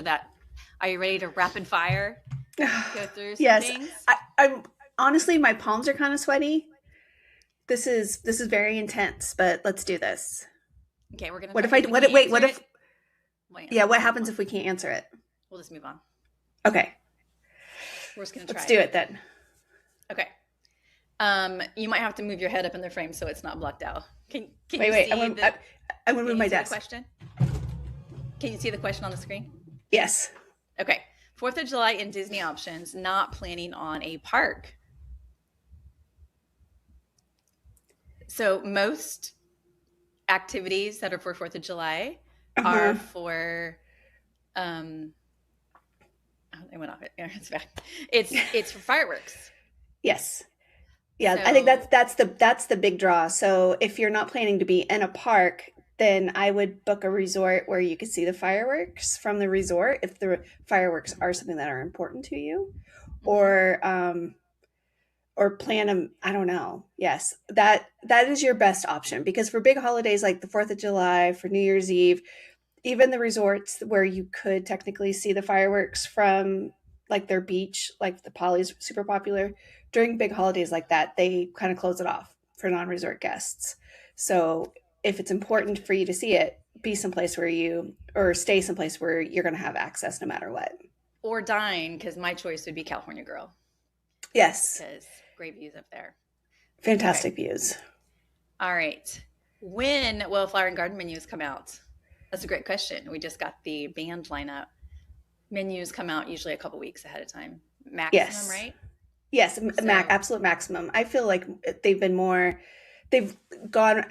that. Are you ready to rapid fire go through some Yes, things? I'm honestly, my palms are kind of sweaty. This is very intense, but let's do this. Okay, we're gonna What try. if I If we what if, can't wait, answer what if it, wait, yeah, what we'll move happens on. if we can't answer it? We'll just move on. Okay, We're just gonna let's try do it. it then. Okay. You might have to move your head up in the frame so it's not blocked out. Can Wait, you wait, see the I'm gonna Can move you my see the desk. question? Can you see the question on the screen? Yes. Okay. 4th of July and Disney options. Not planning on a park. So most activities that are for 4th of July are Uh-huh. for oh, they went off it. It's back. It's for fireworks. Yes. Yeah, I think So that's the big draw. So if you're not planning to be in a park, then I would book a resort where you could see the fireworks from the resort if the fireworks are something that are important to you, mhm. or plan them. I don't know. Yes, that is your best option because for big holidays like the 4th of July, for New Year's Eve, even the resorts where you could technically see the fireworks from like their beach, like the Poly's super popular, during big holidays like that, they kind of close it off for non-resort guests. So if it's important for you to see it, be someplace where you or stay someplace where you're going to have access no matter what. Or dine, because my choice would be California Girl Yes, because great views up there. Okay. fantastic views. All right. When will Flower and Garden menus come out? That's a great question. We just got the band lineup. Menus come out usually a couple weeks ahead of time. Maximum, Yes. right? Yes, So, absolute maximum. I feel like they've been more, they've gone,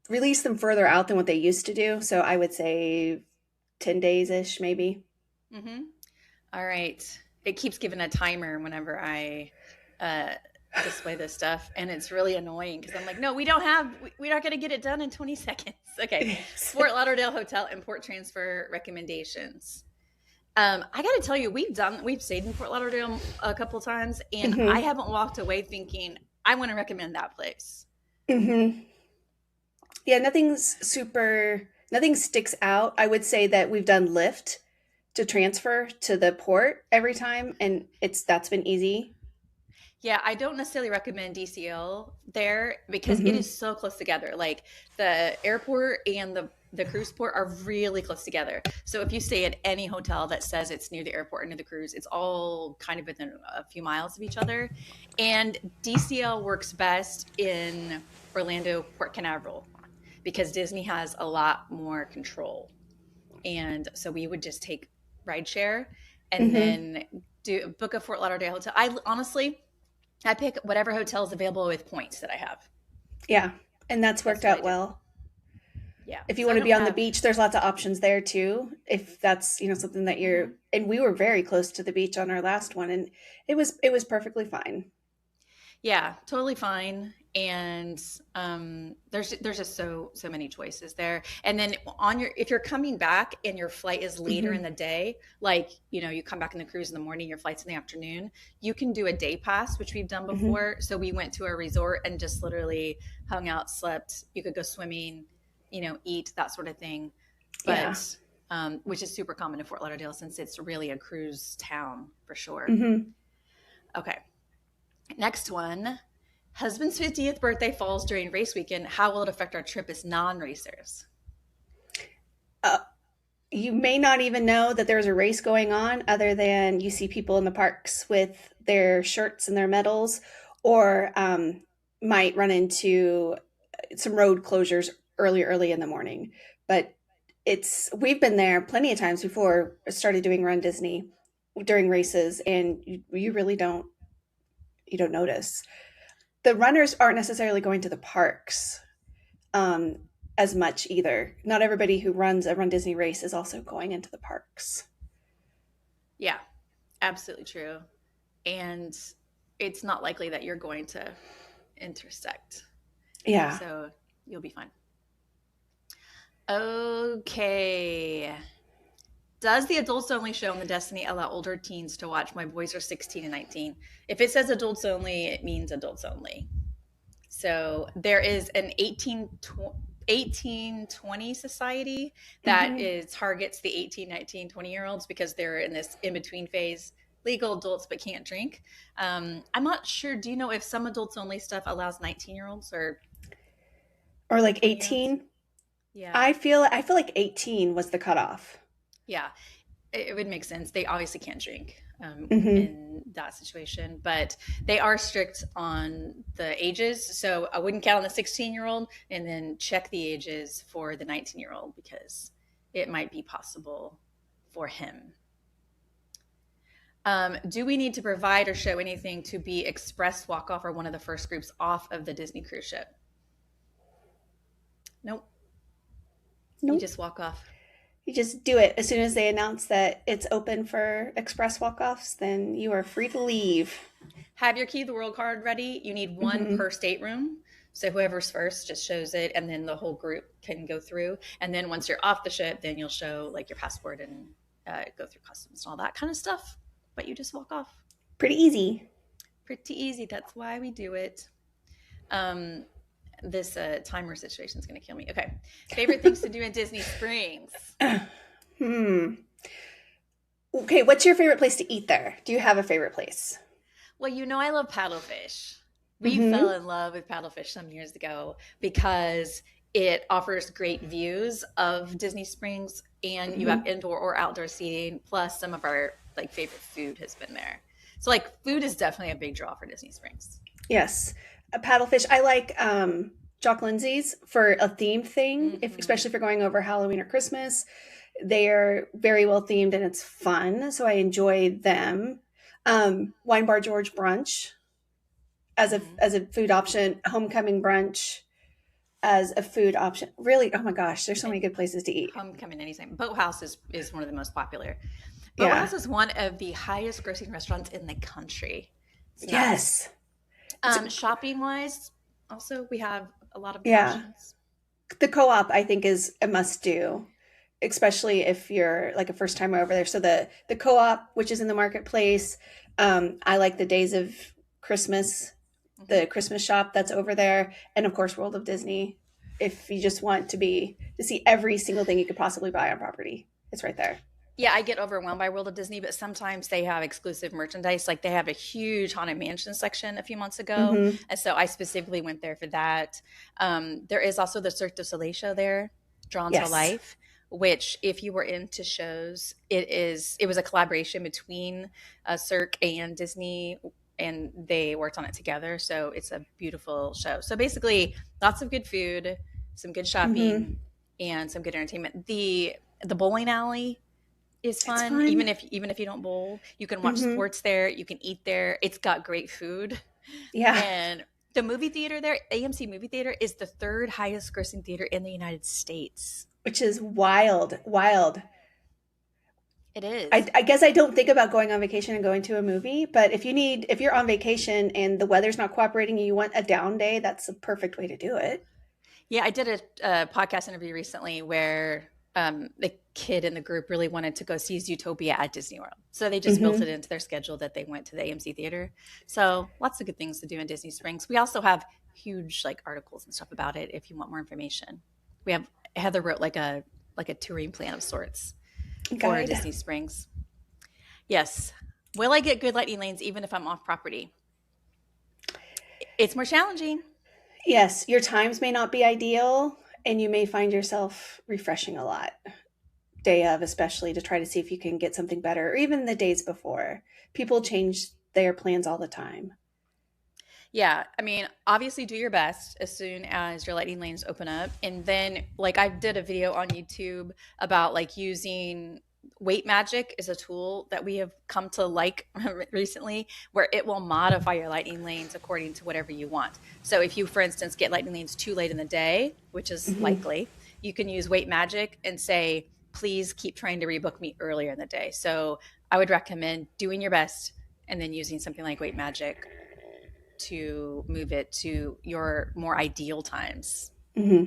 released them further out than what they used to do. So I would say 10 days ish, maybe. mm-hmm. All right. It keeps giving a timer whenever I uh, display this stuff, and it's really annoying because I'm like, no, we're not going to get it done in 20 seconds. Okay. Yes. Fort Lauderdale Hotel import transfer recommendations. I got to tell you, we've stayed in Fort Lauderdale a couple times, and I Hmm. haven't walked away thinking I want to recommend that place. Hmm. Yeah, nothing sticks out. I would say that we've done Lyft to transfer to the port every time, and that's been easy. Yeah, I don't necessarily recommend DCL there because it Hmm. is so close together. Like the airport and the cruise port are really close together. So if you stay at any hotel that says it's near the airport or near the cruise, it's all kind of within a few miles of each other. And DCL works best in Orlando, Port Canaveral because Disney has a lot more control. And so we would just take rideshare and Hmm. then do book a Fort Lauderdale hotel. I honestly I pick whatever hotel is available with points that I have. Yeah, and that's That's worked what I out do. well. Yeah. If you So I want to don't be on the have. beach, there's lots of options there too. If that's, something that Mhm. and we were very close to the beach on our last one and it was perfectly fine. Yeah, totally fine. And there's just so many choices there. And then on your if you're coming back and your flight is later in Hmm. the day, like you come back in the cruise in the morning, your flight's in the afternoon, you can do a day pass, which we've done Hmm. before. So we went to a resort and just literally hung out, slept. You could go swimming, eat that sort of thing. Yeah. But which is super common in Fort Lauderdale since it's really a cruise town for sure. Hmm. Okay. Next one. Husband's 50th birthday falls during race weekend. How will it affect our trip as non racers? Uh, you may not even know that there's a race going on other than you see people in the parks with their shirts and their medals, or might run into some road closures early in the morning. But we've been there plenty of times before I started doing Run Disney during races, and you really don't notice. The runners aren't necessarily going to the parks um, as much either. Not everybody who runs a Run Disney race is also going into the parks. Yeah, absolutely true. And it's not likely that you're going to intersect. Yeah. So you'll be fine. Okay. Does the adults only show on the Destiny allow older teens to watch? My boys are 16 and 19. If it says adults only, it means adults only. So there is an 1820 society that Hmm. is targets the 18, 19, 20 year olds because they're in this in between phase, legal adults but can't drink. I'm not sure. Do you know if some adults only stuff allows 19-year-olds or Or like 20-year-olds? 18. Yeah. I feel like 18 was the cutoff. Yeah. It would make sense. They obviously can't drink Hmm. in that situation, but they are strict on the ages. So I wouldn't count on the 16-year-old and then check the ages for the 19-year-old because it might be possible for him. Do we need to provide or show anything to be express walk off or one of the first groups off of the Disney cruise ship? Nope. You Nope. just walk off. You just do it as soon as they announce that it's open for express walk-offs, then you are free to leave. Have your key to the world card ready. You need one Hmm. per stateroom. So whoever's first just shows it, and then the whole group can go through. And then once you're off the ship, then you'll show like your passport and go through customs and all that kind of stuff. But you just walk off. Pretty easy. Pretty easy. That's why we do it. Um, this timer situation is going to kill me. Okay. Favorite things to do in Disney Springs? Hmm. Okay, what's your favorite place to eat there? Do you have a favorite place? Well, I love paddlefish. We fell Hmm. in love with paddlefish some years ago because it offers great views of Disney Springs and you have Hmm. indoor or outdoor seating. Plus, some of our like favorite food has been there. So, like, food is definitely a big draw for Disney Springs. Yes, a paddlefish. I like Jock Lindsay's for a theme thing, if Hmm. especially if you're going over Halloween or Christmas. They're very well themed and it's fun, so I enjoy them. Wine Bar George brunch Hmm. as a food option, homecoming brunch as a food option. Really, oh my gosh, there's so many good places to eat. Homecoming anytime. Boathouse is one of the most popular. Yeah. Boathouse is one of the highest grossing restaurants in the country. It's nuts. Yes. It's Shopping wise, also we have a lot of good yeah. options. The co-op I think is a must do, especially if you're like a first timer over there. So the co-op, which is in the marketplace, I like the Days of Christmas, Hmm. the Christmas shop that's over there, and of course World of Disney. If you just want to see every single thing you could possibly buy on property, it's right there. Yeah, I get overwhelmed by World of Disney, but sometimes they have exclusive merchandise. Like they have a huge Haunted Mansion section a few months ago. Hmm. And so I specifically went there for that. There is also the Cirque du Soleil show there, Drawn to Yes. Life, which if you were into shows, it was a collaboration between Cirque and Disney and they worked on it together. So it's a beautiful show. So basically lots of good food, some good shopping, Hmm. and some good entertainment. The bowling alley is It's fun. fun. Even if you don't bowl, you can watch Hmm. sports there. You can eat there. It's got great food, Yeah, and the movie theater there, AMC movie theater, is the third highest grossing theater in the United States. which is wild, wild. It I, is. I guess I don't think about going on vacation and going to a movie, but if you're on vacation and the weather's not cooperating and you want a down day, that's a perfect way to do it. Yeah, I did a podcast interview recently where the kid in the group really wanted to go see Zootopia at Disney World. So they just built it Hmm. into their schedule that they went to the AMC theater. So lots of good things to do in Disney Springs. We also have huge like articles and stuff about it if you want more information. We have Heather wrote like a touring plan of sorts for Guide. Disney Springs. Yes. Will I get good lightning lanes even if I'm off property? It's more challenging. Yes, your times may not be ideal, and you may find yourself refreshing a lot day of, especially to try to see if you can get something better, or even the days before. People change their plans all the time. Yeah, I mean, obviously do your best as soon as your lightning lanes open up. And then like I did a video on YouTube about like using weight magic is a tool that we have come to like recently where it will modify your lightning lanes according to whatever you want. So if you for instance get lightning lanes too late in the day, which is Hmm. likely, you can use weight magic and say please keep trying to rebook me earlier in the day. So I would recommend doing your best and then using something like weight magic to move it to your more ideal times. Hmm.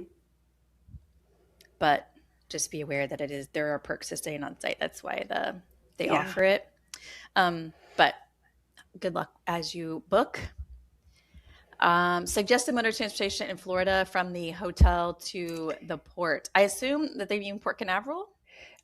But just be aware that there are perks to staying on site. That's why they Yeah. offer it. But good luck as you book. Suggested mode of transportation in Florida from the hotel to the port. I assume that they mean Port Canaveral.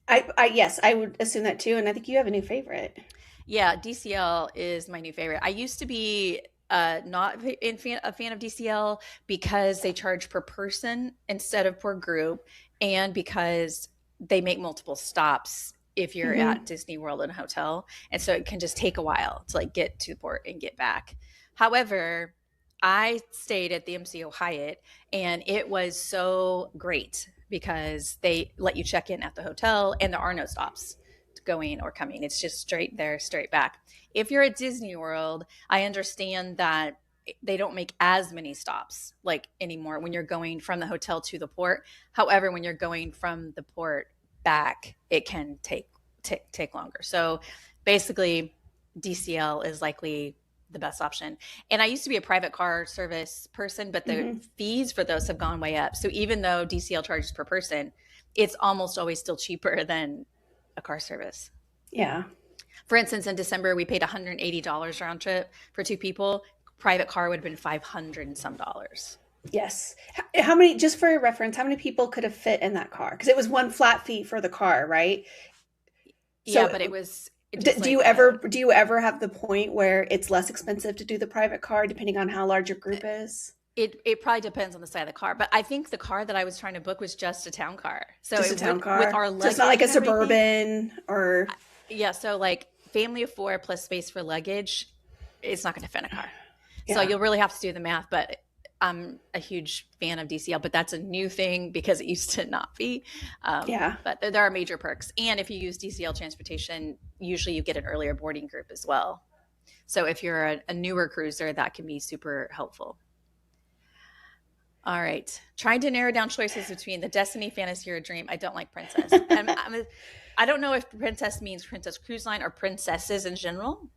Yes, I would assume that too. And I think you have a new favorite. Yeah, DCL is my new favorite. I used to be not a fan of DCL because they charge per person instead of per group, and because they make multiple stops if you're at Hmm. Disney World in a hotel, and so it can just take a while to like get to the port and get back. However, I stayed at the MCO Hyatt, and it was so great because they let you check in at the hotel, and there are no stops going or coming. It's just straight there, straight back. If you're at Disney World, I understand that they don't make as many stops like anymore when you're going from the hotel to the port. However, when you're going from the port back, it can take longer. So basically, DCL is likely the best option. And I used to be a private car service person, but the Hmm. fees for those have gone way up. So even though DCL charges per person, it's almost always still cheaper than a car service. Yeah. For instance, in December, we paid $180 round trip for two people. Private car would have been 500 and some dollars. Yes. How many, just for reference, how many people could have fit in that car? Because it was one flat fee for the car, right? Yeah, but it So was just like do you ever have the point where it's less expensive to do the private car depending on how large your group is? it probably depends on the side of the car. But I think the car that I was trying to book was just a town car. So Just a it town with car? our So it's not like luggage a and everything. Suburban or Yeah, so like family of four plus space for luggage, it's not going to fit in a car. So yeah. you'll really have to do the math. But I'm a huge fan of DCL, but that's a new thing because it used to not be. Yeah. But there are major perks. And if you use DCL transportation, usually you get an earlier boarding group as well. So if you're a newer cruiser, that can be super helpful. All right. Trying to narrow down choices between the Destiny, Fantasy, or Dream. I don't like Princess. I don't know if Princess means Princess Cruise Line or princesses in general.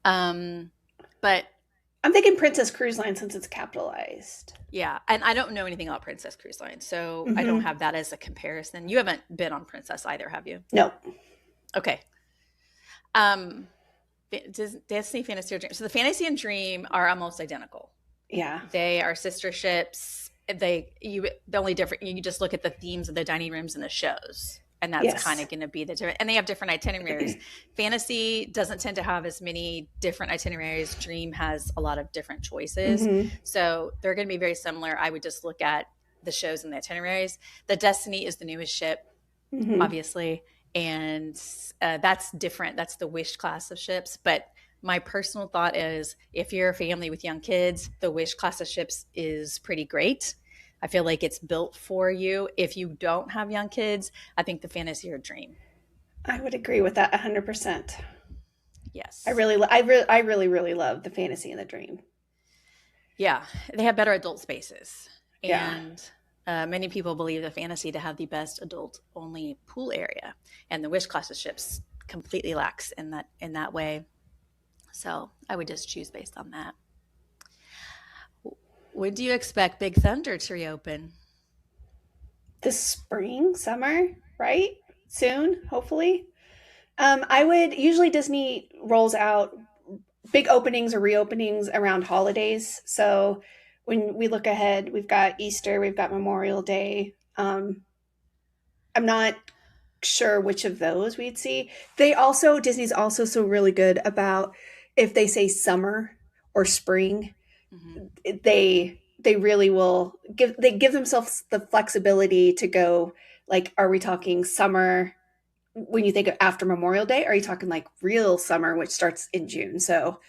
Um, but I'm thinking Princess Cruise Line since it's capitalized. yeah, and I don't know anything about Princess Cruise Line, so I don't Hmm. have that as a comparison. You haven't been on Princess either, have you? No. Okay. Um, Destiny, Fantasy, or Dream. So the Fantasy and Dream are almost identical. Yeah. They are sister ships. The only different you just look at the themes of the dining rooms and the shows, and that's kind Yes. of going to be the different. And they have different itineraries. Fantasy doesn't tend to have as many different itineraries. Dream has a lot of different choices, Hmm. so they're going to be very similar. I would just look at the shows and the itineraries. The Destiny is the newest ship, Hmm. obviously, and that's different. That's the Wish class of ships. But my personal thought is if you're a family with young kids, the Wish class of ships is pretty great. I feel like it's built for you. If you don't have young kids, I think the Fantasy or Dream. I would agree with that 100%. Yes. I really, really love the fantasy and the dream. Yeah, they have better adult spaces. Yeah. And many people believe the Fantasy to have the best adult only pool area. And the Wish class of ships completely lacks in that way. So I would just choose based on that. When do you expect Big Thunder to reopen? This spring, summer, right? Soon, hopefully. I would usually Disney rolls out big openings or reopenings around holidays. So when we look ahead, we've got Easter, we've got Memorial Day. I'm not sure which of those we'd see. Disney's also so really good about if they say summer or spring, Mm-hmm. they really will give themselves the flexibility to go like, are we talking summer when you think of after Memorial Day? Are you talking like real summer, which starts in June? So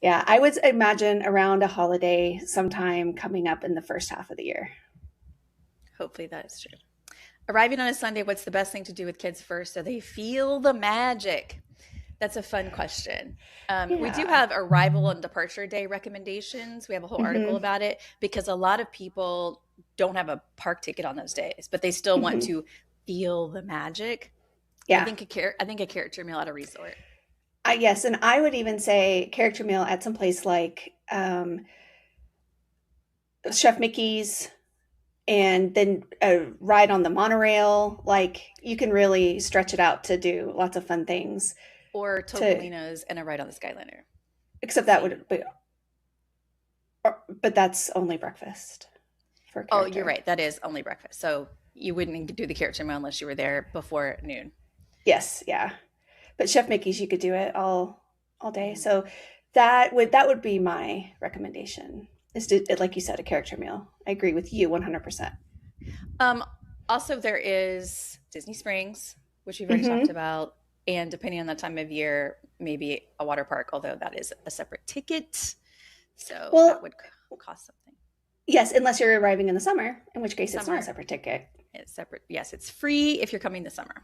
yeah, I would imagine around a holiday sometime coming up in the first half of the year. Hopefully that is true. Arriving on a Sunday, what's the best thing to do with kids first so they feel the magic? That's a fun question. We do Yeah. have arrival and departure day recommendations. We have a whole article Hmm. about it because a lot of people don't have a park ticket on those days, but they still want Hmm. to feel the magic. Yeah. I think a character meal at a resort. Yes, and I would even say character meal at some place like Chef Mickey's, and then a ride on the monorail. Like you can really stretch it out to do lots of fun things. Or To Topolino's and a ride on the Skyliner. except that See. would be, but that's only breakfast for a Oh, you're character. right. That is only breakfast. So you wouldn't do the character meal unless you were there before noon. Yes, yeah. But Chef Mickey's, you could do it all day. Mhm. So that would be my recommendation. Is to, like you said, a character meal. I agree with you 100%. Um, Also, there is Disney Springs, which we've already talked Mm-hmm. about, and depending on the time of year, maybe a water park, although that is a separate ticket. So that Well, would cost something. yes, unless you're arriving in the summer, in which case it's not a Summer, separate ticket. it's separate. Yes, it's free if you're coming this summer.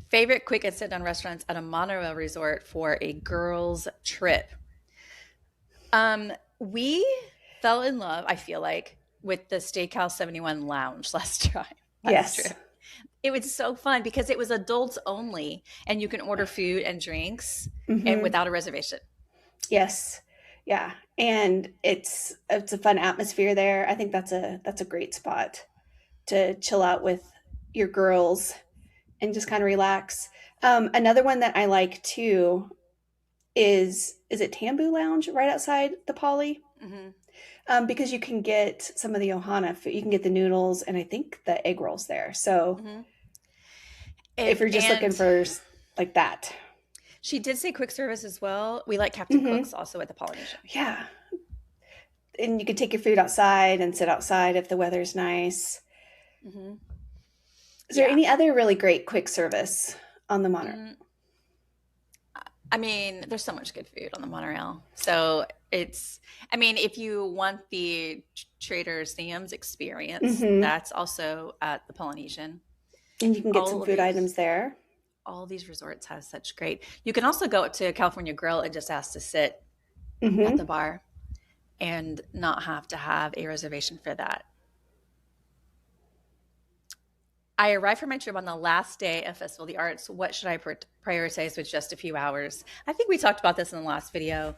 Favorite quick and sit down restaurants at a monorail resort for a girls' trip. We fell in love, I feel like, with the Steakhouse 71 Lounge last Yes. trip. It was so fun because it was adults only and you can order food and drinks and Mm-hmm. without a reservation. Yes. Yeah. And it's a fun atmosphere there. I think that's a great spot to chill out with your girls and just kind of relax. Another one that I like too is it Tambu Lounge right outside the Poly? Hmm. Because you can get some of the Ohana food. You can get the noodles and I think the egg rolls there. So Hmm. if you're just looking And for like that. she did say quick service as well. We like Captain Cook's Hmm. also at the Polynesian. Yeah. And you can take your food outside and sit outside if the weather's nice. Hmm. Is there Yeah. any other really great quick service on the monorail? Mm, I mean, there's so much good food on the monorail. So it's, I mean, if you want the Trader Sam's experience, Hmm. that's also at the Polynesian. And you can get some All of food these, items there. all these resorts have such great. You can also go to California Grill and just ask to sit at the Hmm. bar and not have to have a reservation for that. I arrived for my trip on the last day of Festival of the Arts. What should I prioritize with just a few hours? I think we talked about this in the last video.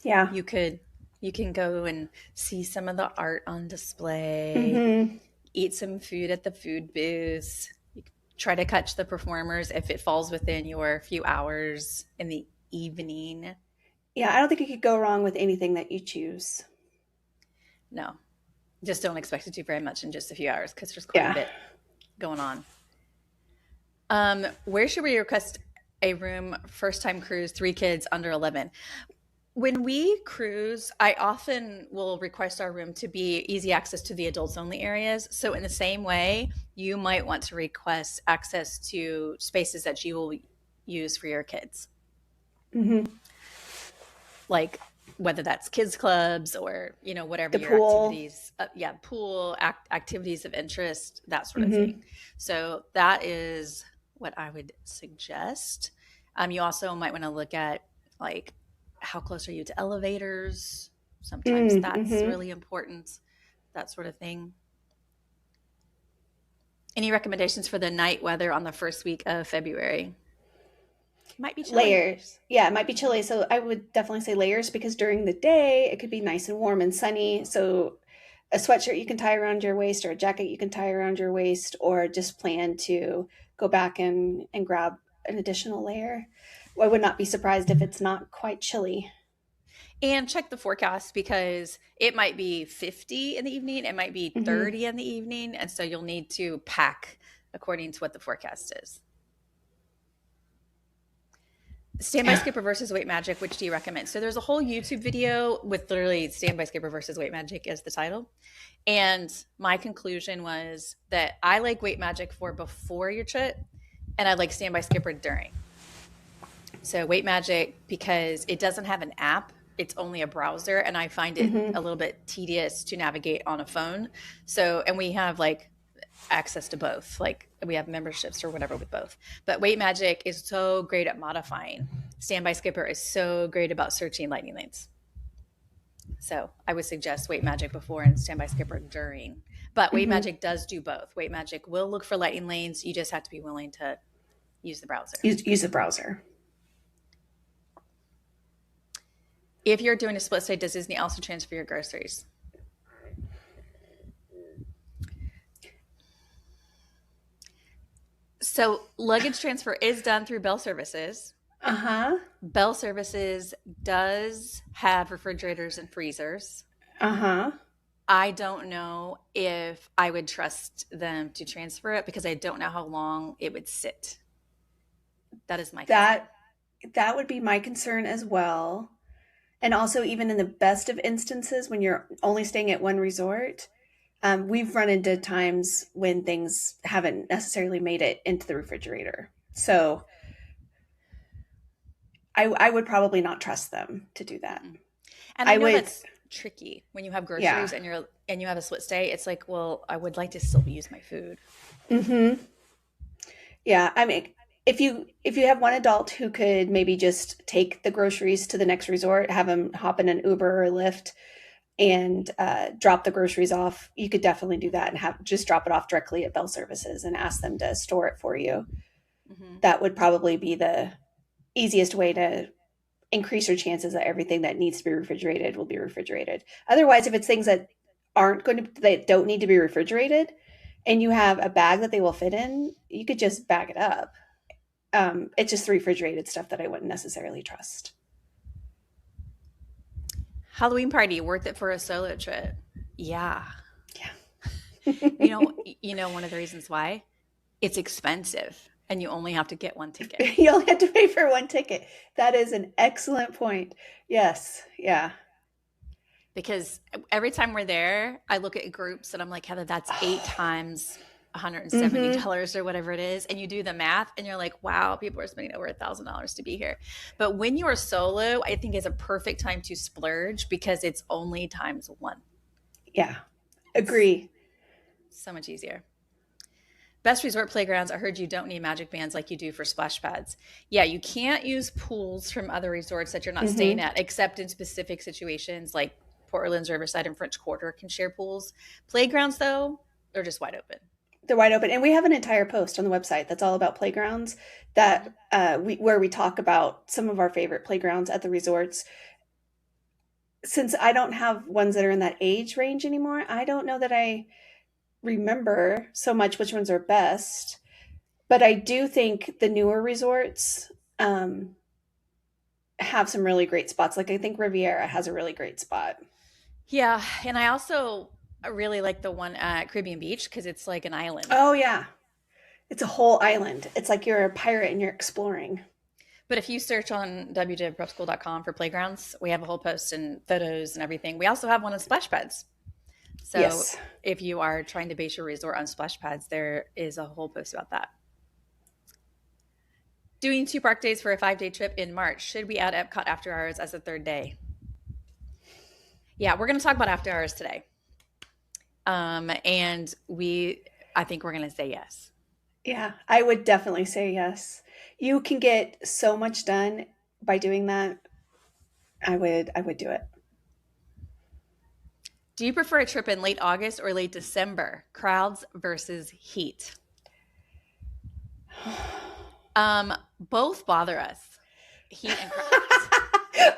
Yeah. You could you can go and see some of the art on display, Hmm. eat some food at the food booths, try to catch the performers if it falls within your few hours in the evening. Yeah, I don't think you could go wrong with anything that you choose. No, just don't expect to do very much in just a few hours because there's quite a Yeah. bit going on. Where should we request a room first time cruise, 3 kids under 11? When we cruise, I often will request our room to be easy access to the adults only areas. So, in the same way, you might want to request access to spaces that you will use for your kids, Hmm. like whether that's kids clubs or whatever The your pool. activities, yeah, pool activities of interest, that sort of Hmm. thing. So that is what I would suggest. You also might want to look at, like, how close are you to elevators. Sometimes that's Mm-hmm. really important, that sort of thing. Any recommendations for the night weather on the first week of February? Might be chilly. Layers. Yeah, it might be chilly. So I would definitely say layers because during the day it could be nice and warm and sunny. So a sweatshirt you can tie around your waist or a jacket you can tie around your waist or just plan to go back and grab an additional layer. I would not be surprised if it's not quite chilly. And check the forecast because it might be 50 in the evening, it might be Hmm. 30 in the evening. And so you'll need to pack according to what the forecast is. Standby Skipper versus Weight Magic, which do you recommend? So there's a whole YouTube video with literally Standby Skipper versus Weight Magic as the title. And my conclusion was that I like Weight Magic for before your trip, and I like Standby Skipper during. So Weight Magic, because it doesn't have an app, it's only a browser, and I find it Hmm. a little bit tedious to navigate on a phone. So, and we have like access to both, like we have memberships or whatever with both. But Weight Magic is so great at modifying. Standby Skipper is so great about searching lightning lanes. So I would suggest Weight Magic before and Standby Skipper during. But Weight Hmm. Magic does do both. Weight Magic will look for lightning lanes. You just have to be willing to use the browser. Use the browser. If you're doing a split stay, does Disney also transfer your groceries? So luggage transfer is done through Bell Services. Uh-huh. Bell Services does have refrigerators and freezers. Uh-huh. I don't know if I would trust them to transfer it because I don't know how long it would sit. That is my concern. That that would be my concern as well. And also, even in the best of instances, when you're only staying at one resort, we've run into times when things haven't necessarily made it into the refrigerator. So I would probably not trust them to do that. Mm-mm. And I I know would, that's tricky when you have yeah. groceries and you have a split stay. It's like, well, I would like to still use my food. Mm-hmm. Yeah. I mean, if you have one adult who could maybe just take the groceries to the next resort, have them hop in an Uber or Lyft and drop the groceries off, you could definitely do that and have just drop it off directly at Bell Services and ask them to store it for you. Hmm. That would probably be the easiest way to increase your chances that everything that needs to be refrigerated will be refrigerated. Otherwise, if it's things that aren't going to that don't need to be refrigerated and you have a bag that they will fit in, you could just bag it up. It's just the refrigerated stuff that I wouldn't necessarily trust. Halloween party, worth it for a solo trip? Yeah. You Yeah. know, one of the reasons why it's expensive and you only have to get one ticket. You only have to pay for one ticket. That is an excellent point. Yes. Yeah. Because every time we're there, I look at groups and I'm like, Heather, that's eight times Mm-hmm. $170 or whatever it is. And you do the math and you're like, wow, people are spending over $1,000 to be here. But when you are solo, I think is a perfect time to splurge because it's only times one. Yeah. It's Agree. so much easier. Best resort playgrounds. I heard you don't need magic bands like you do for splash pads. Yeah, you can't use pools from other resorts that you're not staying Mm-hmm. at, except in specific situations like Portland's Riverside and French Quarter can share pools. Playgrounds, though, they're just wide open. They're wide open, and we have an entire post on the website that's all about playgrounds. Mm-hmm. That we where we talk about some of our favorite playgrounds at the resorts. Since I don't have ones that are in that age range anymore, I don't know that I remember so much which ones are best. But I do think the newer resorts have some really great spots. Like I think Riviera has a really great spot. Yeah, and I also really like the one at Caribbean Beach because it's like an island. Oh yeah, it's a whole island. It's like you're a pirate and you're exploring. But if you search on www.prepschool.com for playgrounds, we have a whole post and photos and everything. We also have one on splash pads. So Yes. if you are trying to base your resort on splash pads, there is a whole post about that. Doing 2 park days for a 5-day trip in March. Should we add Epcot after hours as a third day? Yeah, we're going to talk about after hours today. And I think we're going to say yes. Yeah, I would definitely say yes. You can get so much done by doing that. I would do it. Do you prefer a trip in late August or late December? Crowds versus heat. Both bother us. Heat and crowds.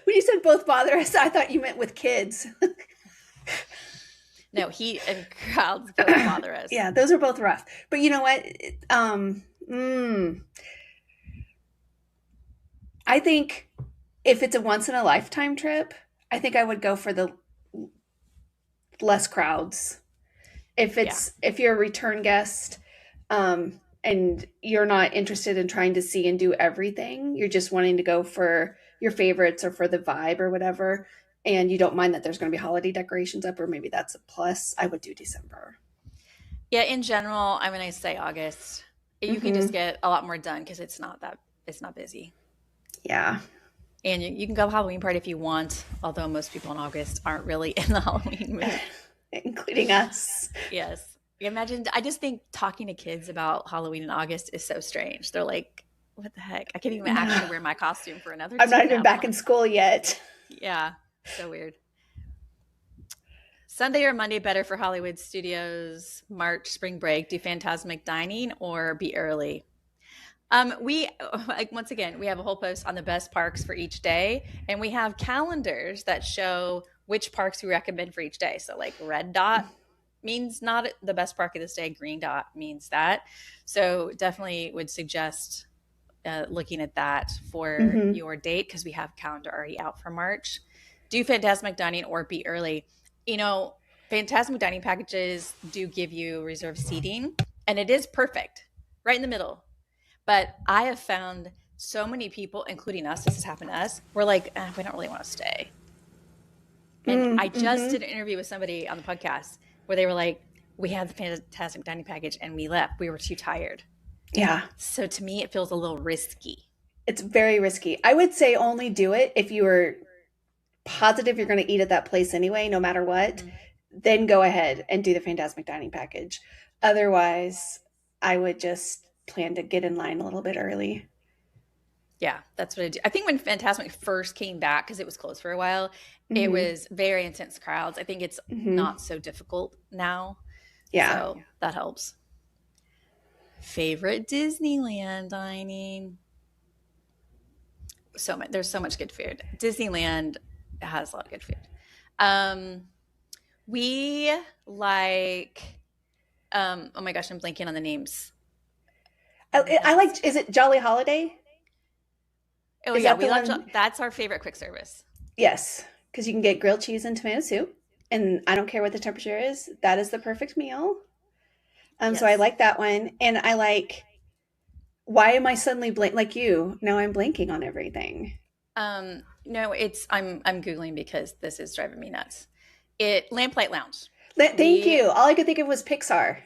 When you said both bother us, I thought you meant with kids. No, heat and crowds both bother us. Yeah, those are both rough. But you know what? Um, mm, I think if it's a once in a lifetime trip, I think I would go for the less crowds. Yeah. If you're a return guest, and you're not interested in trying to see and do everything, you're just wanting to go for your favorites or for the vibe or whatever, and you don't mind that there's going to be holiday decorations up, or maybe that's a plus. I would do December. Yeah, in general, I'm going to say August. You can just Mm-hmm. get a lot more done because it's not busy. Yeah. And you can go Halloween party if you want, although most people in August aren't really in the Halloween mood. Including us. Yes. Imagine, I just think talking to kids about Halloween in August is so strange. They're like, what the heck? I can't even No, actually wear my costume for another I'm two not and a even half back in months. school yet. Yeah. So weird. Sunday or Monday better for Hollywood Studios March spring break? Do Phantasmic dining or be early? We like once again we have a whole post on the best parks for each day, and we have calendars that show which parks we recommend for each day. So like red dot means not the best park of this day, green dot means that. So definitely would suggest looking at that for Mm-hmm. your date because we have calendar already out for March. Do Phantasmic Dining or be early. You know, Phantasmic Dining packages do give you reserved seating, and it is perfect, right in the middle. But I have found so many people, including us, this has happened to us, we're like, we don't really want to stay. And I just Mm-hmm. did an interview with somebody on the podcast where they were like, we had the Fantastic Dining package and we left. We were too tired. Yeah. So to me, it feels a little risky. It's very risky. I would say only do it if you are positive you're going to eat at that place anyway, no matter what. Mm-hmm. Then go ahead and do the Phantasmic Dining package. Otherwise, I would just plan to get in line a little bit early. Yeah, that's what I do. I think when Fantasmic first came back, because it was closed for a while, it Mm-hmm. was very intense crowds. I think it's Mm-hmm. not so difficult now. Yeah. So that helps. Favorite Disneyland dining? So much. There's so much good food. Disneyland has a lot of good food. Um, we like. Oh my gosh, I'm blanking on the names. Oh my I goodness. like, is it Jolly Holiday? Oh Is yeah, that we the love. one? That's our favorite quick service. Yes. Because you can get grilled cheese and tomato soup. And I don't care what the temperature is, that is the perfect meal. So I Yes. like that one. And I like, why am I suddenly like you? Now I'm blanking on everything. No, it's I'm googling because this is driving me nuts. It Lamplight Lounge. Thank We you. All I could think of was Pixar.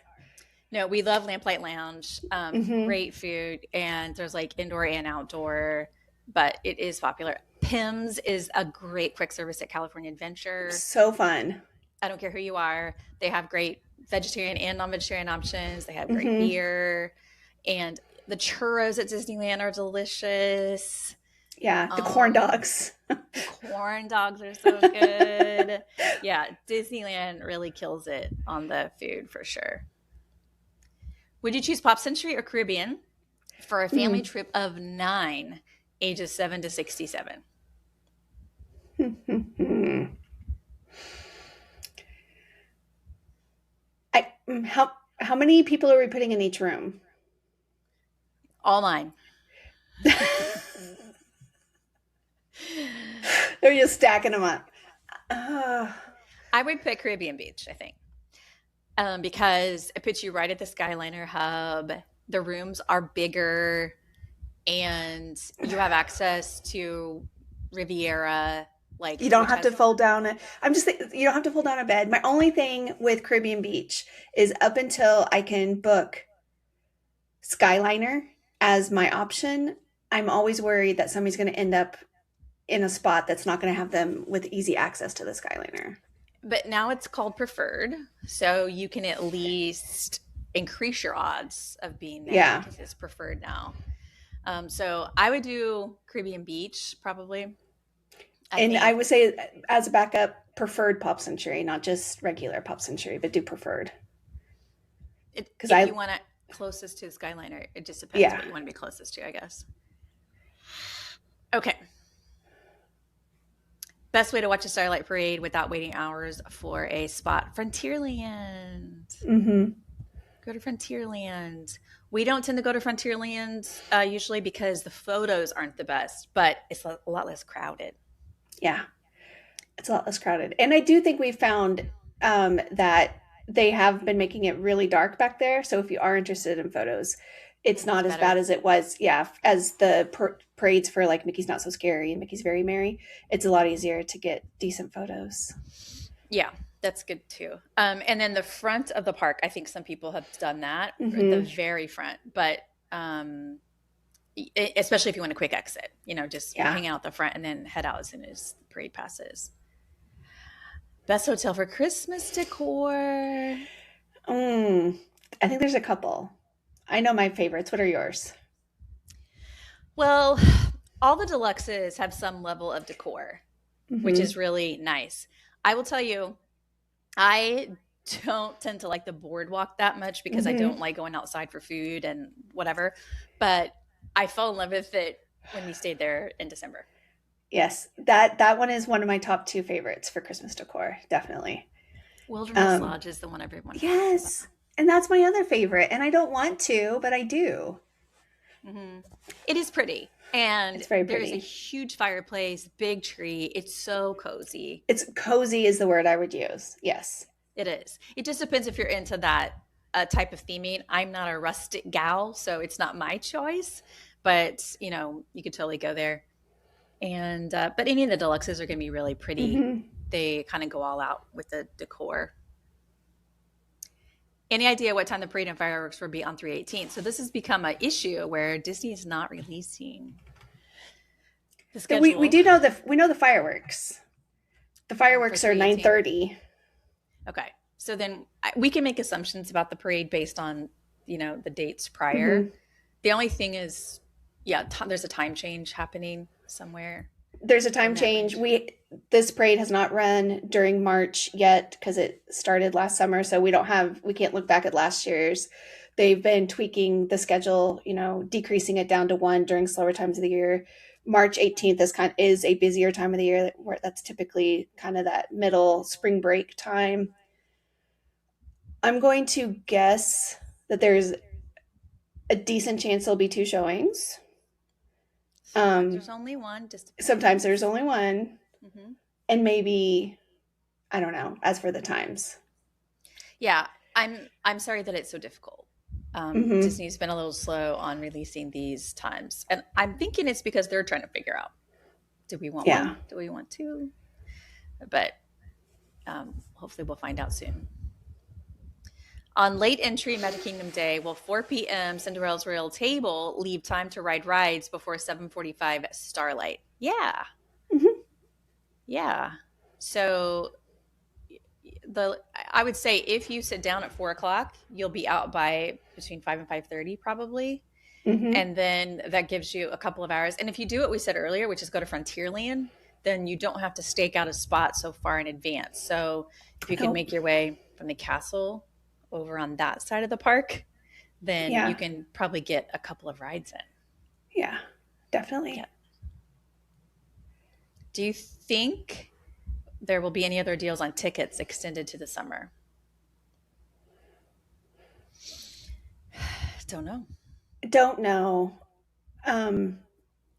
No, we love Lamplight Lounge. Hmm. Great food, and there's like indoor and outdoor, but it is popular. Pim's is a great quick service at California Adventure. So fun. I don't care who you are; they have great vegetarian and non-vegetarian options. They have great Hmm. beer, and the churros at Disneyland are delicious. Yeah. The corn Um, dogs. the corn dogs are so good. Yeah, Disneyland really kills it on the food for sure. Would you choose Pop Century or Caribbean for a family Hmm. trip of 9, ages 7 to 67? How many people are we putting in each room? All 9. They're just stacking them up. Uh, I would pick Caribbean Beach, I think, because it puts you right at the Skyliner hub. The rooms are bigger, and you have access to Riviera, like you don't which have to has. fold down a, I'm just you don't have to fold down a bed. My only thing with Caribbean Beach is up until I can book Skyliner as my option, I'm always worried that somebody's going to end up in a spot that's not going to have them with easy access to the Skyliner. But now it's called preferred, so you can at least increase your odds of being there Yeah. because it's preferred now. So I would do Caribbean Beach probably. I And I think would say as a backup, preferred Pop Century, not just regular Pop Century, but do preferred. Because if I, you want it closest to the Skyliner, it just depends yeah. what you want to be closest to, I guess. Okay. Best way to watch a Starlight Parade without waiting hours for a spot. Frontierland. Mm-hmm. Go to Frontierland. We don't tend to go to Frontierland usually because the photos aren't the best, but it's a lot less crowded. Yeah. It's a lot less crowded. And I do think we've found that they have been making it really dark back there. So if you are interested in photos, it's It's not as bad better. as it was, yeah, as the parades for like Mickey's Not So Scary and Mickey's Very Merry. It's a lot easier to get decent photos. Yeah, that's good too. And then the front of the park, I think some people have done that, the Hmm. very front, but um, especially if you want a quick exit, just Yeah. hang out the front and then head out as soon as the parade passes. Best hotel for Christmas decor. Mm, I think there's a couple. I know my favorites. What are yours? Well, all the deluxes have some level of decor, which Hmm. is really nice. I will tell you, I don't tend to like the boardwalk that much because I Hmm. don't like going outside for food and whatever. But I fell in love with it when we stayed there in December. Yes, that one is one of my top two favorites for Christmas decor. Definitely. Wilderness Um, Lodge is the one everyone talks about. yes, and that's my other favorite. And I don't want to, but I do. Hmm. It is pretty. And It's very there's a pretty. huge fireplace, big tree. It's so cozy. It's cozy is the word I would use. Yes. It is. It just depends if you're into that type of theming. I'm not a rustic gal, so it's not my choice. But you could totally go there. And but any of the deluxes are going to be really pretty. Hmm. They kind of go all out with the decor. Any idea what time the parade and fireworks will be on 3/18? So this has become an issue where Disney is not releasing the But we schedule do know the fireworks. The for fireworks are 3/18. 9:30. Okay, so then we can make assumptions about the parade based on the dates prior. Hmm. The only thing is, yeah, there's a time change happening somewhere There's a time in that change. range. This parade has not run during March yet because it started last summer, so we can't look back at last year's. They've been tweaking the schedule, decreasing it down to one during slower times of the year. March 18th is a busier time of the year where that's typically kind of that middle spring break time. I'm going to guess that there's a decent chance there'll be two showings. Sometimes Um, there's only one, just Sometimes there's depends. only one, Hmm. and maybe I don't know. As for the times, Yeah, I'm sorry that it's so difficult. hmm Disney's been a little slow on releasing these times, and I'm thinking it's because they're trying to figure out: do we want yeah, one? Do we want two? But hopefully, we'll find out soon. On late entry Magic Kingdom Day, will 4 p.m. Cinderella's Royal Table leave time to ride rides before 7:45 Starlight? Yeah, hmm yeah. So the I would say if you sit down at 4 o'clock, you'll be out by between 5 and 5:30 probably, hmm and then that gives you a couple of hours. And if you do what we said earlier, which is go to Frontierland, then you don't have to stake out a spot so far in advance. So if you can nope, make your way from the castle over on that side of the park, then you yeah, can probably get a couple of rides in. yeah, Yeah. definitely. Do you think there will be any other deals on tickets extended to the summer? Don't know. Don't know. Um,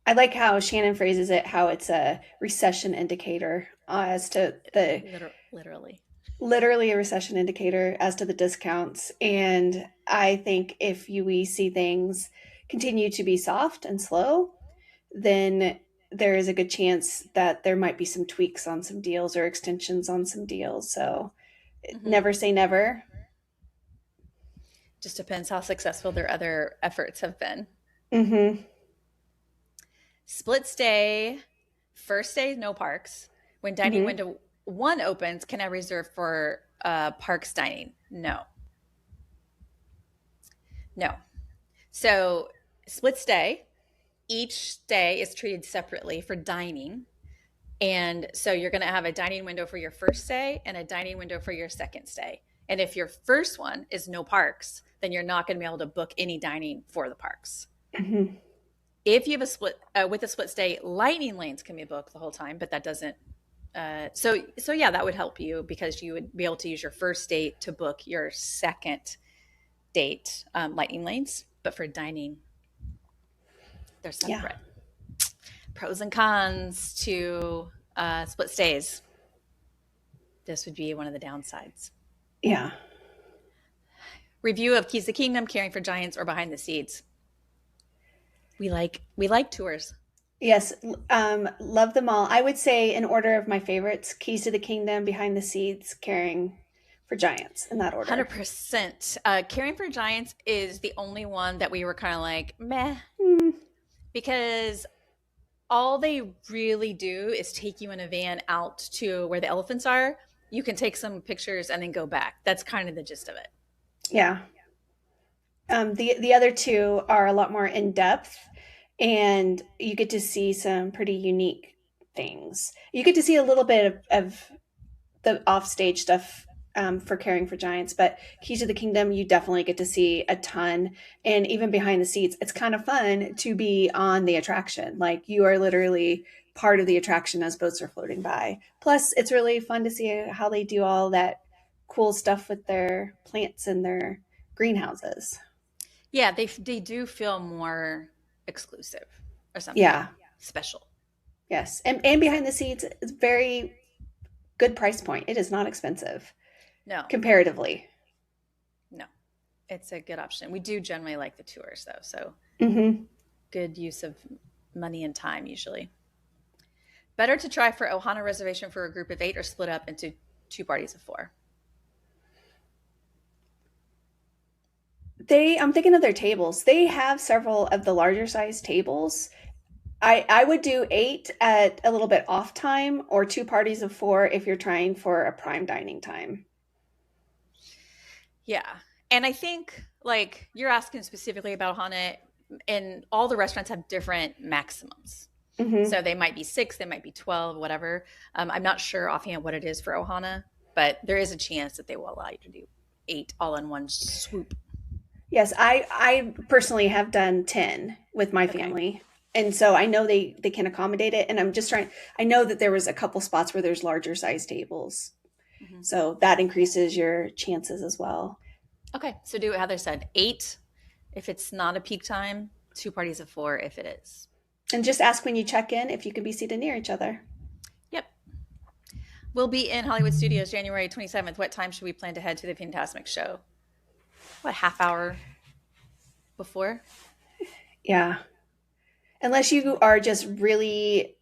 I like how Shannon phrases it, how it's a recession indicator as to the Literally. literally a recession indicator as to the discounts. And I think if we see things continue to be soft and slow, then there is a good chance that there might be some tweaks on some deals or extensions on some deals. So Hmm. never say never. Just depends how successful their other efforts have been. Hmm. Split stay, first day, no parks. When dining Hmm. window one opens, can I reserve for parks dining? No, no. So, split stay, each day is treated separately for dining. And so you're going to have a dining window for your first stay and a dining window for your second stay. And if your first one is no parks, then you're not going to be able to book any dining for the parks. Hmm. If you have a split with a split stay, lightning lanes can be booked the whole time, but that doesn't. So yeah, that would help you because you would be able to use your first date to book your second date lightning lanes. But for dining, they're Yeah. separate. Pros and cons to split stays. This would be one of the downsides. Yeah. Review of Keys to Kingdom, Caring for Giants, or Behind the Seeds. We like tours. Yes. Love them all. I would say in order of my favorites: Keys to the Kingdom, Behind the Seeds, Caring for Giants, in that order. 100%. Caring for Giants is the only one that we were kind of like meh, Mm, because all they really do is take you in a van out to where the elephants are. You can take some pictures and then go back. That's kind of the gist of it. yeah. The other two are a lot more in depth, and you get to see some pretty unique things. You get to see a little bit of the offstage stuff for Caring for Giants, but Keys to the Kingdom, you definitely get to see a ton. And even behind the scenes, it's kind of fun to be on the attraction. Like you are literally part of the attraction as boats are floating by. Plus, it's really fun to see how they do all that cool stuff with their plants and their greenhouses. Yeah, they do feel more. exclusive or something Yeah. special. Yes. And behind the scenes is very good price point. It is not expensive No, comparatively. no, it's a good option. We do generally like the tours though, so Hmm. good use of money and time usually. Better to try for Ohana reservation for a group of 8 or split up into 2 parties of 4. I'm thinking of their tables. They have several of the larger size tables. I would do 8 at a little bit off time, or 2 parties of 4 if you're trying for a prime dining time. Yeah. And I think like you're asking specifically about Ohana, and all the restaurants have different maximums. Hmm. So they might be 6, they might be 12, whatever. I'm not sure offhand what it is for Ohana, but there is a chance that they will allow you to do 8 all in one swoop. Yes, I personally have done 10 with my Okay. family. And so I know they can accommodate it, and I'm just trying. I know that there was a couple spots where there's larger size tables. Hmm. So that increases your chances as well. Okay. So do what Heather said, 8 if it's not a peak time, 2 parties of 4 if it is. And just ask when you check in if you can be seated near each other. Yep. We'll be in Hollywood Studios January 27th. What time should we plan to head to the Fantasmic show? What, half hour before? Yeah. Unless you are just really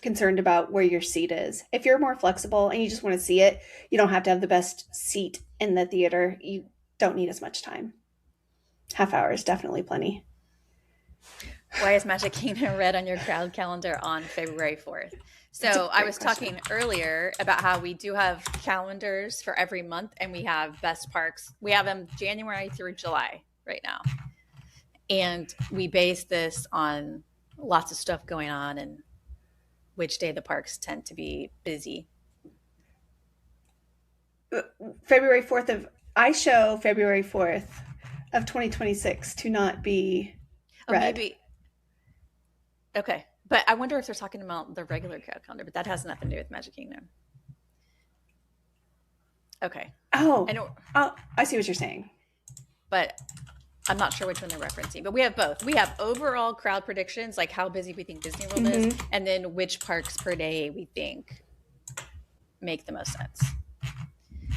concerned about where your seat is. If you're more flexible and you just want to see it, you don't have to have the best seat in the theater. You don't need as much time. Half hour is definitely plenty. Why is Magic Kingdom red on your crowd calendar on February 4th? That's a So I great was question. talking earlier about how we do have calendars for every month, and we have best parks. We have them January through July right now. And we base this on lots of stuff going on and which day the parks tend to be busy. February 4th of I show February 4th of 2026 to not be Oh, read. maybe. Okay. But I wonder if they're talking about the regular crowd calendar, but that has nothing to do with Magic Kingdom. Okay. I Oh, know, oh, I see what you're saying. but I'm not sure which one they're referencing, but we have both. We have overall crowd predictions, like how busy we think Disney World is, Hmm. and then which parks per day we think make the most sense.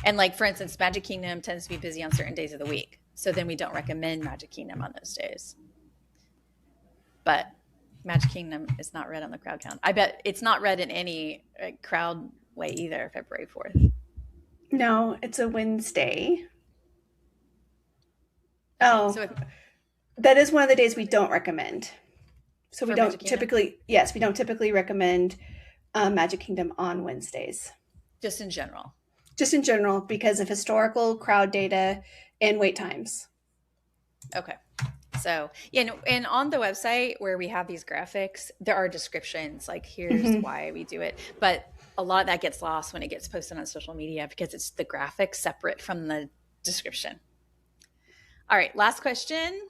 And like for instance, Magic Kingdom tends to be busy on certain days of the week, so then we don't recommend Magic Kingdom on those days. But Magic Kingdom is not read on the crowd count. I bet it's not read in any crowd way either. February 4th. No, it's a Wednesday. Okay, Oh, so if, that is one of the days we don't recommend. So we for Magic don't Kingdom, typically, yes, we don't typically recommend Magic Kingdom on Wednesdays. just in general. Just in general, because of historical crowd data and wait times. Okay. So, yeah, and on the website where we have these graphics, there are descriptions like here's Hmm. why we do it. But a lot of that gets lost when it gets posted on social media because it's the graphics separate from the description. All right, last question.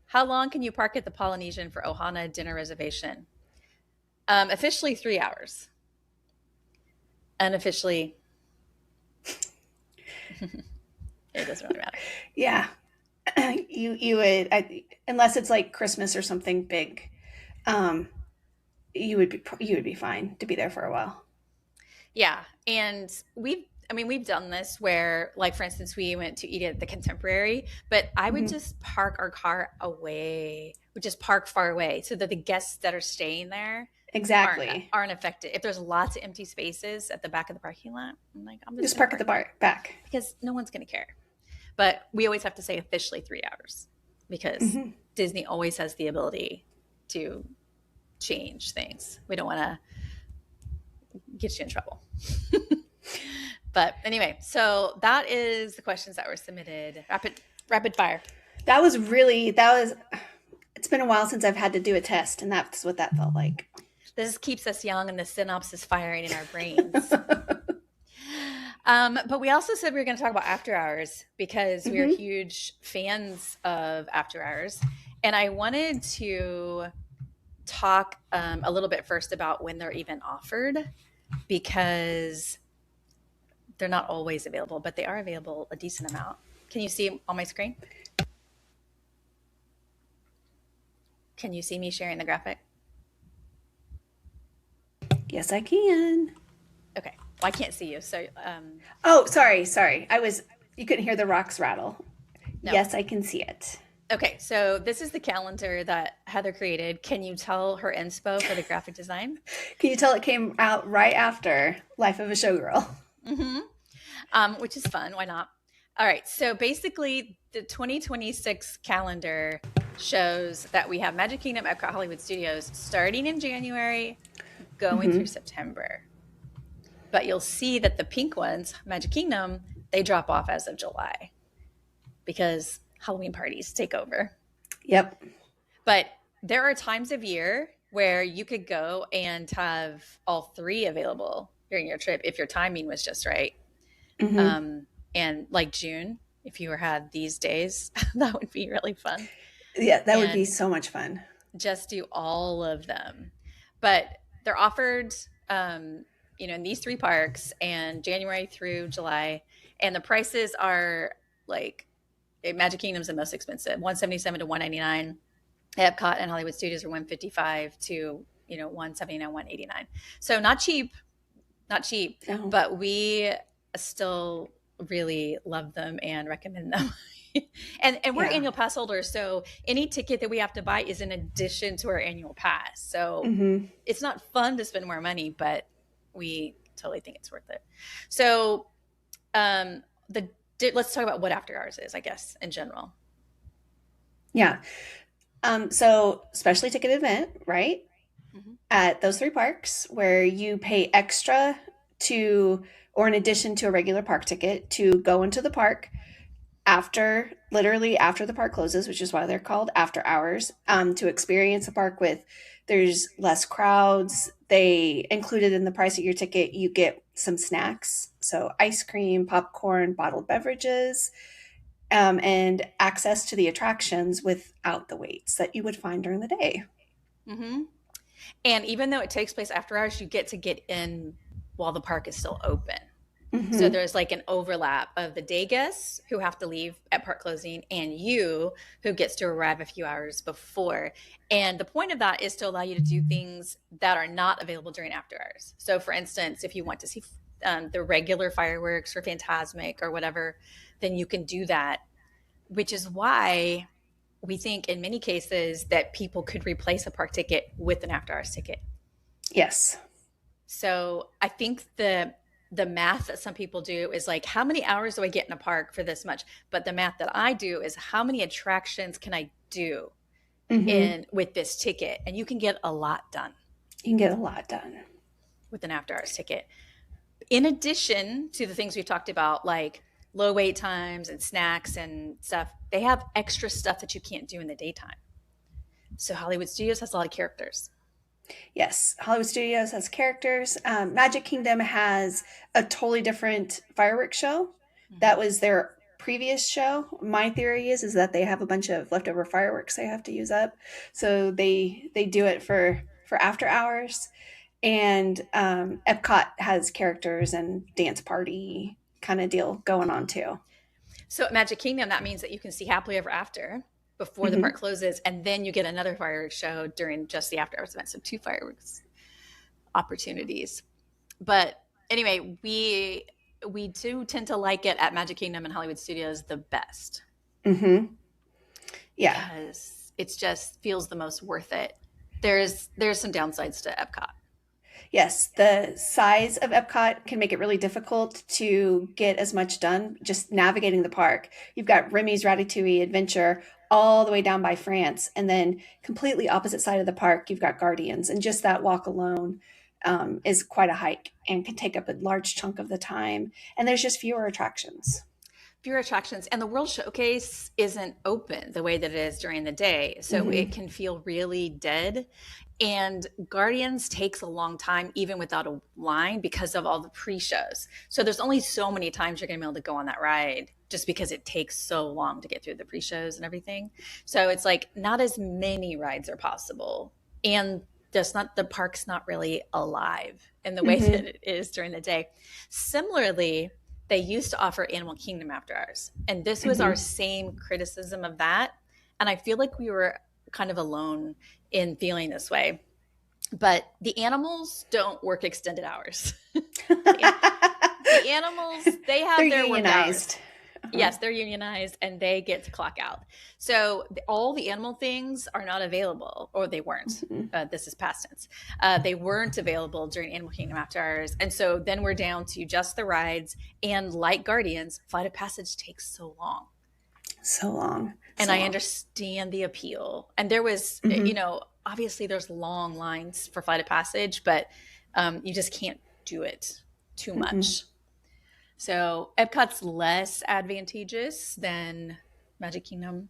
How long can you park at the Polynesian for Ohana dinner reservation? Officially 3 hours. Unofficially, it doesn't really matter. Yeah, you would unless it's like Christmas or something big, um, you would be fine to be there for a while. Yeah, and we've done this where, like, for instance, we went to eat at the Contemporary, but I would Hmm. just park our car away, would just park far away so that the guests that are staying there aren't Exactly. aren't affected. If there's lots of empty spaces at the back of the parking lot, I'm like, I'm just Just gonna park at the park there bar back. because no one's gonna care. But we always have to say officially 3 hours because Hmm. Disney always has the ability to change things. We don't want to get you in trouble. But anyway, so that is the questions that were submitted. Rapid fire. That was. It's been a while since I've had to do a test, and that's what that felt like. This keeps us young and the synapse is firing in our brains. But we also said we were going to talk about after hours because we are Hmm. huge fans of after hours. And I wanted to talk a little bit first about when they're even offered because they're not always available, but they are available a decent amount. Can you see on my screen? Can you see me sharing the graphic? Yes, I can. Okay. Well, I can't see you. So, Oh, sorry. You couldn't hear the rocks rattle. no. Yes, I can see it. Okay. So, this is the calendar that Heather created. Can you tell her inspo for the graphic design? Can you tell it came out right after Life of a Showgirl? Mm-hmm. Which is fun. Why not? All right. So basically, the 2026 calendar shows that we have Magic Kingdom Epcot Hollywood Studios starting in January, going through Mm-hmm. September. But you'll see that the pink ones, Magic Kingdom, they drop off as of July because Halloween parties take over. Yep. But there are times of year where you could go and have all three available during your trip if your timing was just right. Mm-hmm. Um, and like June, if you had these days, that would be really fun. Yeah, that would be And so much fun. just do all of them. But they're offered, um, in these three parks and January through July. And the prices are like Magic Kingdom's the most expensive, 177 to 199. Epcot and Hollywood Studios are 155 to 179, 189. So not cheap, No. but we still really love them and recommend them. and we're Yeah. annual pass holders, so any ticket that we have to buy is in addition to our annual pass. So Mm-hmm. it's not fun to spend more money, but we totally think it's worth it. So the let's talk about what after hours is, I guess, in general. Yeah. So specially ticketed event, right? Mm-hmm. At those three parks where you pay extra to, or in addition to a regular park ticket, to go into the park literally after the park closes, which is why they're called after hours, to experience the park there's less crowds. They included in the price of your ticket, you get some snacks. So ice cream, popcorn, bottled beverages, and access to the attractions without the waits that you would find during the day. Mm-hmm. And even though it takes place after hours, you get in while the park is still open. So Mm-hmm. there's like an overlap of the day guests who have to leave at park closing and you who gets to arrive a few hours before. And the point of that is to allow you to do things that are not available during after hours. So for instance, if you want to see the regular fireworks or Phantasmic or whatever, then you can do that, which is why we think in many cases that people could replace a park ticket with an after hours ticket. Yes. So I think the math that some people do is like, how many hours do I get in a park for this much? But the math that I do is how many attractions can I do Mm-hmm. in with this ticket? And you can get a lot done You can get a lot done. with an after hours ticket. In addition to the things we've talked about, like low wait times and snacks and stuff, they have extra stuff that you can't do in the daytime. So Hollywood Studios has a lot of characters. Yes, Hollywood Studios has characters. Magic Kingdom has a totally different fireworks show. That Mm-hmm. was their previous show. My theory is that they have a bunch of leftover fireworks they have to use up, so they do it for after hours. And Epcot has characters and dance party kind of deal going on too. So at Magic Kingdom, that means that you can see Happily Ever After before the park Hmm. closes, and then you get another fireworks show during just the after hours event. So two fireworks opportunities. But anyway, we do tend to like it at Magic Kingdom and Hollywood Studios the best Hmm. Yeah. because it just feels the most worth it. There's some downsides to Epcot. Yes, the size of Epcot can make it really difficult to get as much done just navigating the park. You've got Remy's Ratatouille Adventure all the way down by France, and then completely opposite side of the park, you've got Guardians, and just that walk alone is quite a hike and can take up a large chunk of the time. And there's just fewer attractions. Fewer attractions, and the World Showcase isn't open the way that it is during the day, so it Hmm. can feel really dead. And Guardians takes a long time even without a line because of all the pre-shows. So there's only so many times you're going to be able to go on that ride just because it takes so long to get through the pre-shows and everything. So it's like not as many rides are possible, and just not the park's not really alive in the way that Hmm. it is during the day. Similarly, they used to offer Animal Kingdom after hours, and this was our Hmm. same criticism of that. And I feel like we were kind of alone in feeling this way. But the animals don't work extended hours. The animals, they They're have their work unionized. hours. Uh-huh. Yes, they're unionized and they get to clock out. So all the animal things are not available, or they weren't. Mhm. This is past tense. They weren't available during Animal Kingdom After Hours. And so then we're down to just the rides. And like Guardians, Flight of Passage takes so long. So long. And So I long. understand the appeal. And there was, Hmm. obviously there's long lines for Flight of Passage, but you just can't do it too Mm-mm. much. So Epcot's less advantageous than Magic Kingdom.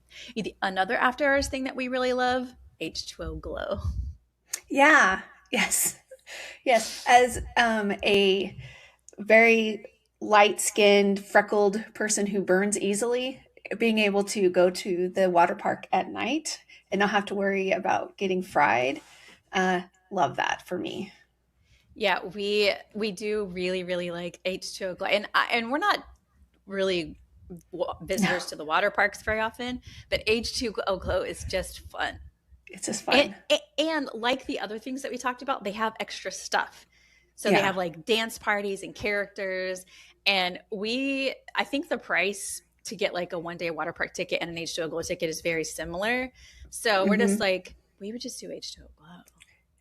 Another after hours thing that we really love, H2O Glow. Yeah. Yes. Yes. As a very light skinned, freckled person who burns easily, being able to go to the water park at night and not have to worry about getting fried, uh, love that for me. Yeah, we do really really like H2O Glow, and we're not really No, visitors to the water parks very often, but H2O Glow is just fun. it's just And, fun. and like the other things that we talked about, they have extra stuff. So they Yeah. have like dance parties and characters. And I think the price to get like a 1 day water park ticket and an H2O Glow ticket is very similar. So we're just Hmm. like, we would just do H2O Glow.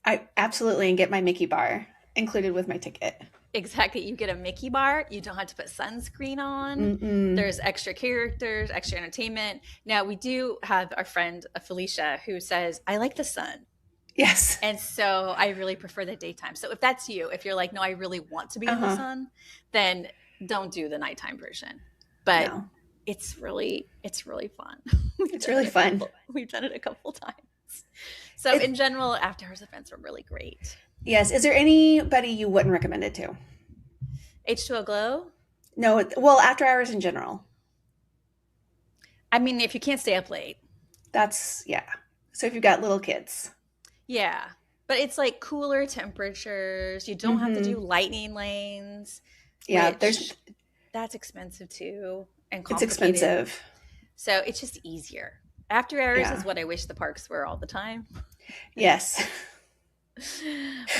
I absolutely, and get my Mickey bar included with my ticket. Exactly. You get a Mickey bar. You don't have to put sunscreen on. Mm-mm. There's extra characters, extra entertainment. Now, we do have our friend Felicia who says, I like the sun. Yes. And so I really prefer the daytime. So if that's you, if you're like, no, I really want to be Uh in the huh. sun, then don't do the nighttime version. But No, it's really fun. it's really fun. We've done it a couple times. So It, in general, after hours events are really great. yes. Is there anybody you wouldn't recommend it to? H2O Glow. No. Well, after hours in general. I mean, if you can't stay up late, That's yeah. So if you've got little kids. yeah. But it's like cooler temperatures. You don't have to do Hmm. lightning lanes, Yeah, there's which that's expensive too and it's complicated. expensive. So it's just easier. After hours is Yeah. what I wish the parks were all the time. Yes.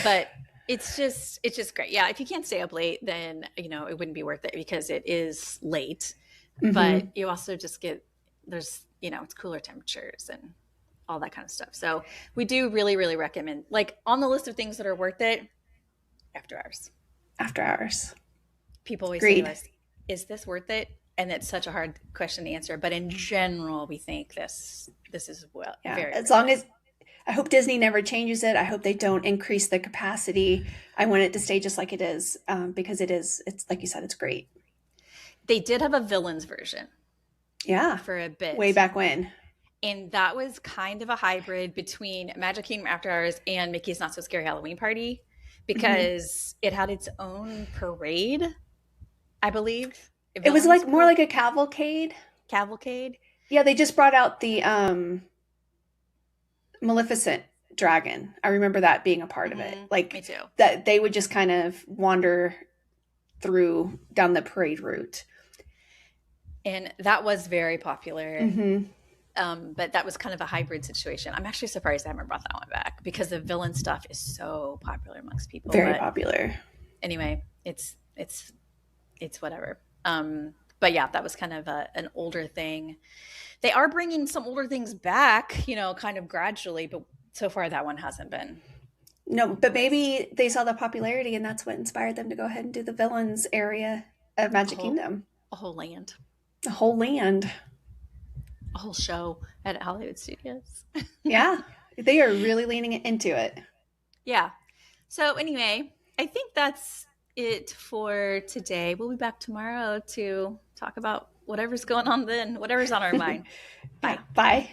But it's just great. Yeah, if you can't stay up late, then it wouldn't be worth it because it is late. But Hmm. you also just get it's cooler temperatures and all that kind of stuff. So we do really, really recommend, like on the list of things that are worth it, after hours. After hours. People always say to Agreed. us, is this worth it? And it's such a hard question to answer. But in general, we think this is Yeah. very As worth long it. as I hope Disney never changes it. I hope they don't increase the capacity. I want it to stay just like it is, because it is. It's like you said. It's great. They did have a villains version Yeah. for a Way bit. back when. And that was kind of a hybrid between Magic Kingdom After Hours and Mickey's Not So Scary Halloween Party Hmm. because it had its own parade, I believe, a It was villains like more like a cavalcade. cavalcade. Yeah, they just brought out the Maleficent dragon. I remember that being a part of it. Me Like too. that they would just kind of wander through down the parade route. And that was very popular. Hmm. But that was kind of a hybrid situation. I'm actually surprised I haven't brought that one back because the villain stuff is so popular amongst people. Very But popular. anyway, it's whatever. But yeah, that was kind of an older thing. They are bringing some older things back, kind of gradually, but so far that one hasn't been No, on the but list. maybe they saw the popularity and that's what inspired them to go ahead and do the villains area of A Magic whole Kingdom. a whole land, The whole land. a whole show at Hollywood Studios. Yeah. They are really leaning into it. Yeah. So anyway, I think that's it for today. We'll be back tomorrow to talk about whatever's going on then, whatever's on our mind. Yeah. Bye. Bye.